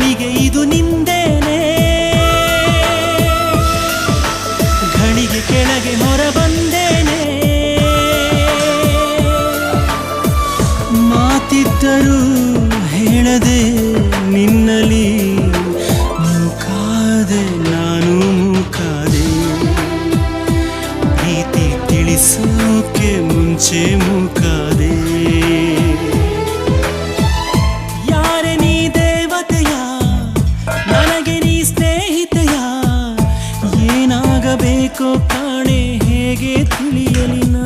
ಗಳಿಗೆ ಇದು ನಿಂದೇನೆ ಗಳಿಗೆ ಕೆಳಗೆ ಹೊರ ಬಂದೇನೆ ಮಾತಿದ್ದರೂ ಹೇಳದೆ ನಿನ್ನಲಿ ಮೂಕಾದೆ ನಾನು ಮೂಕಾದೆ ಪ್ರೀತಿ ತಿಳಿಸೋಕೆ ಮುಂಚೆ ಮೂಕಾದೆ ಯಾರೆ ನೀ ದೇವತೆಯ ನನಗೆ ನೀ ಸ್ನೇಹಿತೆಯ ಏನಾಗಬೇಕೋ ಕಾಣೆ ಹೇಗೆ ತಿಳಿಯಲಿ ನಾ